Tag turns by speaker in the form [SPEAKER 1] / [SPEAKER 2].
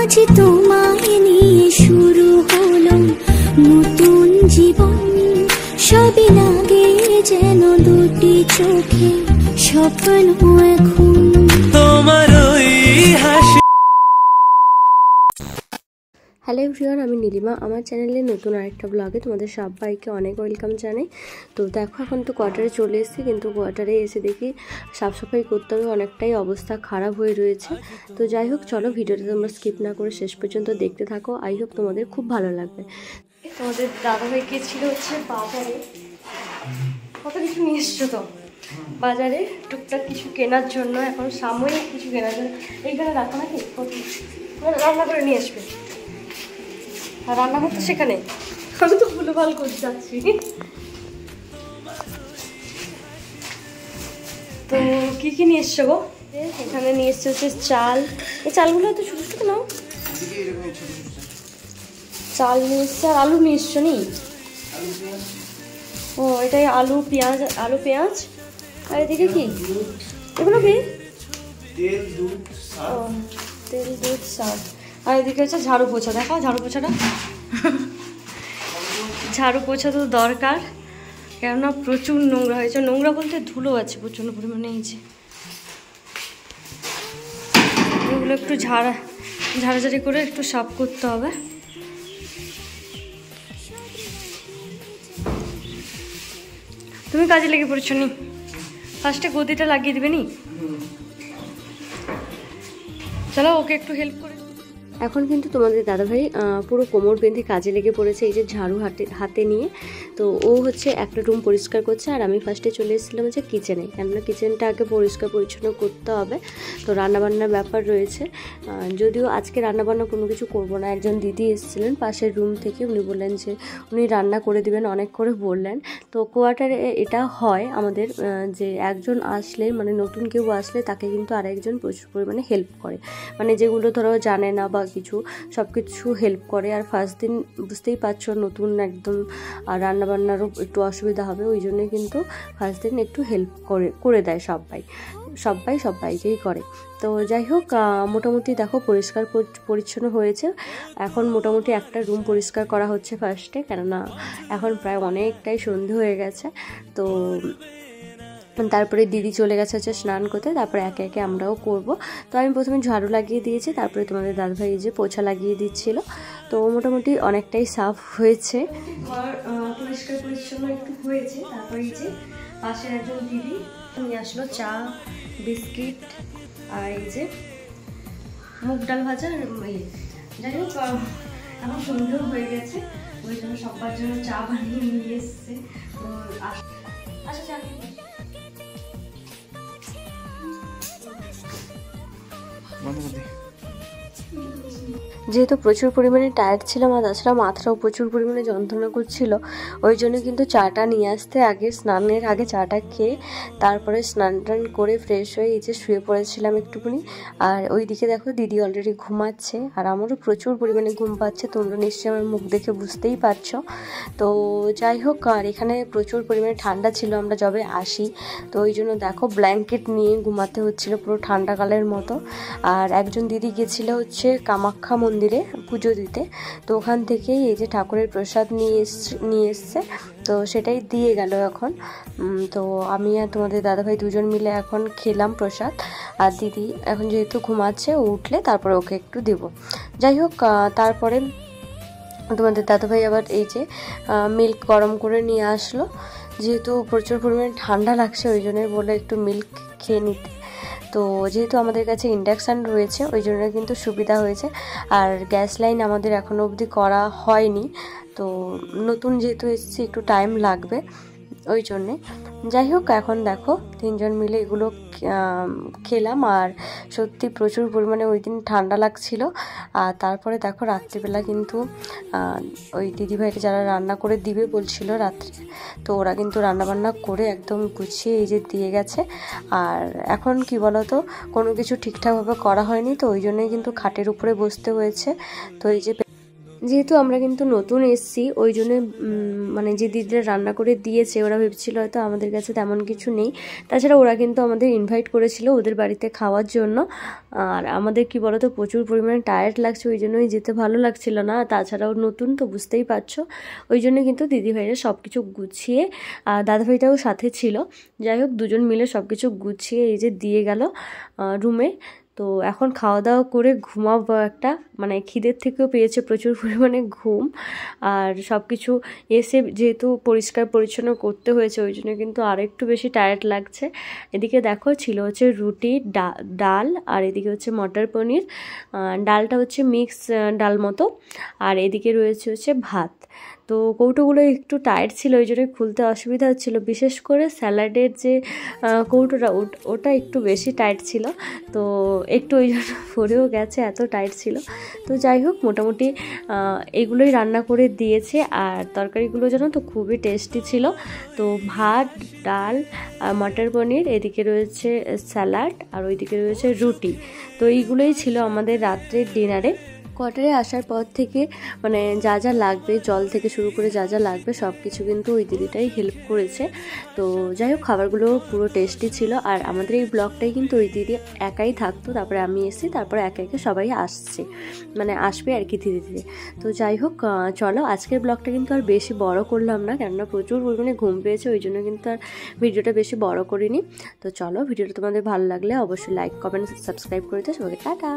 [SPEAKER 1] আজ তোমায় নিয়ে শুরু হলো নতুন জীবন, সবই লাগে যেন দুটি চোখে স্বপ্ন এখন তোমার ওই হাসি। হ্যালো এভরিওয়ান, আমি নীলিমা। আমার চ্যানেলে নতুন আরেকটা ব্লগে তোমাদের সবাইকে অনেক ওয়েলকাম জানাই। তো দেখো, এখন তো কোয়ার্টারে চলে এসেছি, কিন্তু কোয়ার্টারে এসে দেখি সাফ সাফাই করতে হবে, অনেকটাই অবস্থা খারাপ হয়ে রয়েছে। তো যাই হোক, চলো ভিডিওটা তোমরা স্কিপ না করে শেষ পর্যন্ত দেখতে থাকো। আই হোপ তোমাদের খুব ভালো লাগবে। তোমাদের দাদাভাই গিয়েছিল হচ্ছে বাজারে, কত কিছু নিয়ে এসছো তো বাজারে টুকটাক কিছু কেনার জন্য, এখন সাময়িক কিছু কেনার জন্য। এইখানে রাখো নাকি, রান্না করে নিয়ে আসবে। আর রান্না করতে সেখানে আমি তো ভুলভাল করে যাচ্ছি। তো কি কি নিয়ে এসছো গো? এখানে নিয়ে এসছে হচ্ছে চাল। এই চালগুলো তো ছোটো ছোটো নাও। চাল নিয়ে এসছে আর আলু নিয়ে এসছো নি? ও এটাই আলু পেঁয়াজ, আলু পেঁয়াজ। আর এদিকে কি এগুলো কি? তেল দুধ শাক। আর এদিকে হচ্ছে ঝাড়ু পোছা। দেখো ঝাড়ু পোছাটা, ঝাড়ু পোছা তো দরকার, কেননা প্রচুর নোংরা হয়েছে। নোংরা বলতে ধুলো আছে প্রচণ্ড পরিমাণে। এই যে এগুলো একটু ঝাড়াঝাড়ি করে একটু সাফ করতে হবে। তুমি কাজে লেগে পড়েছো নি? ফার্স্টে গদিটা লাগিয়ে দিবে নি? চলো ওকে একটু হেল্প করে। এখন কিন্তু তোমাদের দাদাভাই পুরো কোমর বেঁধে কাজে লেগে পড়েছে, এই যে ঝাড়ু হাতে নিয়ে। তো ও হচ্ছে একটা রুম পরিষ্কার করছে, আর আমি ফার্স্টে চলে এসেছিলাম হচ্ছে কিচেনে, কেননা কিচেনটা আগে পরিষ্কার পরিচ্ছন্ন করতে হবে। তো রান্নাবান্নার ব্যাপার রয়েছে, যদিও আজকে রান্নাবান্না কোনো কিছু করবো না। একজন দিদি এসেছিলেন পাশের রুম থেকে, উনি বললেন যে উনি রান্না করে দিবেন, অনেক করে বললেন। তো কোয়ার্টারে এটা হয় আমাদের, যে একজন আসলে, মানে নতুন কেউ আসলে তাকে কিন্তু আরেকজন প্রচুর পরিমাণে হেল্প করে, মানে যেগুলো ধরো জানে না বা কিছু, সব কিছু হেল্প করে। আর ফার্স্ট দিন বুঝতেই পারছো নতুন একদম, আর রান্নাবান্নারও একটু অসুবিধা হবে, ওই জন্যই কিন্তু ফার্স্ট দিন একটু হেল্প করে দেয় সবাইকেই করে। তো যাই হোক, মোটামুটি দেখো পরিষ্কার পরিচ্ছন্ন হয়েছে। এখন মোটামুটি একটা রুম পরিষ্কার করা হচ্ছে ফার্স্টে, কেননা এখন প্রায় অনেকটাই সন্ধে হয়ে গেছে। তো তারপরে দিদি চলে গেছে হচ্ছে স্নান করতে, তারপরে একে একে আমরাও করব। তো আমি প্রথমে ঝাড়ু লাগিয়ে দিয়েছি, তারপরে তোমাদের দাদাভাই যে পোছা লাগিয়ে দিচ্ছিল। তো মোটামুটি অনেকটাই সাফ হয়েছে, ঘর পরিষ্কার পরিচ্ছন্ন একটু হয়েছে। তারপরে এই যে পাশের একজন দিদি নিয়ে আসলো চা, বিস্কিট, আর এই যে মুগ ডাল ভাজা। যাই হোক, এখন সন্ধ্যেও হয়ে গেছে, ওই জন্য সবার জন্য চা বানিয়ে নিয়ে এসছে। তো আচ্ছা চা যেহেতু প্রচুর পরিমাণে টায়ার্ড ছিলাম, আর তাছাড়া মাথাটাও প্রচুর পরিমাণে যন্ত্রণা করছিল, ওই জন্য কিন্তু চাটা নিয়ে আসতে আগে, স্নানের আগে চাটা খেয়ে তারপরে স্নান টান করে ফ্রেশ হয়ে এই যে শুয়ে পড়েছিলাম একটুখানি। আর ওইদিকে দেখো দিদি অলরেডি ঘুমাচ্ছে, আর আমারও প্রচুর পরিমাণে ঘুম পাচ্ছে, তোমরা নিশ্চয়ই আমার মুখ দেখে বুঝতেই পারছো। তো যাই হোক, আর এখানে প্রচুর পরিমাণে ঠান্ডা ছিল আমরা যবে আসি, তো ওই জন্য দেখো ব্ল্যাঙ্কেট নিয়ে ঘুমাতে হচ্ছিলো পুরো ঠান্ডাকালের মতো। আর একজন দিদি গেছিল হচ্ছে কামাখ্যা মন্দিরে পুজো দিতে, তো ওখান থেকেই এই যে ঠাকুরের প্রসাদ নিয়ে এসছে, তো সেটাই দিয়ে গেল এখন। তো আমি আর তোমাদের দাদাভাই দুজন মিলে এখন খেলাম প্রসাদ, আর দিদি এখন যেহেতু ঘুমাচ্ছে, ও উঠলে তারপরে ওকে একটু দেব। যাই হোক, তারপরে তোমাদের দাদাভাই আবার এই যে মিল্ক গরম করে নিয়ে আসলো, যেহেতু প্রচুর পরিমাণে ঠান্ডা লাগছে, ওই জন্যই বলে একটু মিল্ক খেয়ে নিতে। তো যেহেতু আমাদের কাছে ইন্ডাকশান রয়েছে, ওই জন্য কিন্তু সুবিধা হয়েছে। আর গ্যাস লাইন আমাদের এখনও অবধি করা হয়নি, তো নতুন যেহেতু এসেছি একটু টাইম লাগবে, ওই জন্যে। যাই হোক, এখন দেখো তিনজন মিলে এগুলো খেলাম, আর সত্যি প্রচুর পরিমাণে ওই দিন ঠান্ডা লাগছিল। আর তারপরে দেখো রাত্রিবেলা কিন্তু ওই দিদিভাইকে যারা রান্না করে দিবে বলছিল রাত্রে, তো ওরা কিন্তু রান্নাবান্না করে একদম গুছিয়ে এই যে দিয়ে গেছে। আর এখন কি বলতো, কোনো কিছু ঠিকঠাকভাবে করা হয়নি, তো ওই জন্যই কিন্তু খাটের উপরে বসতে হয়েছে। তো এই যে যেহেতু আমরা কিন্তু নতুন এসেছি ওই জন্য মানে যে দিদিরা রান্না করে দিয়েছে ওরা ভেবেছিল হয়তো আমাদের কাছে তেমন কিছু নেই। তাছাড়া ওরা কিন্তু আমাদের ইনভাইট করেছিল ওদের বাড়িতে খাওয়ার জন্য। আর আমাদের কি বলতো প্রচুর পরিমাণে টায়ার্ড লাগছে, ওই জন্যই যেতে ভালো লাগছিল না। তাছাড়াও নতুন তো বুঝতেই পারছো, ওই জন্য কিন্তু দিদিভাইরা সব কিছু গুছিয়ে, দাদাভাইটাও সাথে ছিল, যাই হোক দুজন মিলে সব কিছু গুছিয়ে এই যে দিয়ে গেল রুমে। তো এখন খাওয়া দাওয়া করে ঘুমাবো একটা, মানে খিদের থেকেও পেয়েছে প্রচুর পরিমাণে ঘুম। আর সব কিছু এসে যেহেতু পরিষ্কার পরিচ্ছন্ন করতে হয়েছে ওই জন্য কিন্তু আরও একটু বেশি টায়ার্ড লাগছে। এদিকে দেখো ছিল হচ্ছে রুটি, ডাল, আর এদিকে হচ্ছে মটর পনির। ডালটা হচ্ছে মিক্স ডাল মতো, আর এদিকে রয়েছে হচ্ছে ভাত। তো কৌটোগুলো একটু টাইট ছিল ওই জন্য খুলতে অসুবিধা হচ্ছিলো, বিশেষ করে স্যালাডের যে কৌটোটা ওটা একটু বেশি টাইট ছিল, তো একটু ওই জন্য পড়েও গেছে, এত টাইট ছিল। তো যাই হোক মোটামুটি এগুলোই রান্না করে দিয়েছে। আর তরকারিগুলো জানো তো খুবই টেস্টি ছিল। তো ভাত, ডাল, মটর পনির, এদিকে রয়েছে স্যালাড, আর ওইদিকে রয়েছে রুটি। তো এইগুলোই ছিল আমাদের রাত্রের ডিনারে। কোয়ার্টারে আসার পর থেকে মানে যা যা লাগবে, জল থেকে শুরু করে যা যা লাগবে সব কিছু কিন্তু ওই দিদিটাই হেল্প করেছে। তো যাই হোক খাবারগুলো পুরো টেস্টি ছিল। আর আমাদের এই ব্লগটাই কিন্তু ওই দিদি একাই থাকতো, তারপরে আমি এসেছি, তারপরে একে একে সবাই আসছে, মানে আসবে আর কি ধীরে ধীরে। তো যাই হোক চলো আজকের ব্লগটা কিন্তু আর বেশি বড় করলাম না, কেননা প্রচুর পরিমাণে ঘুম পেয়েছে, ওই জন্য কিন্তু আর ভিডিওটা বেশি বড় করিনি। তো চলো ভিডিওটা তোমাদের ভালো লাগলে অবশ্যই লাইক, কমেন্ট, সাবস্ক্রাইব করে দিও। সবাইকে টাটা।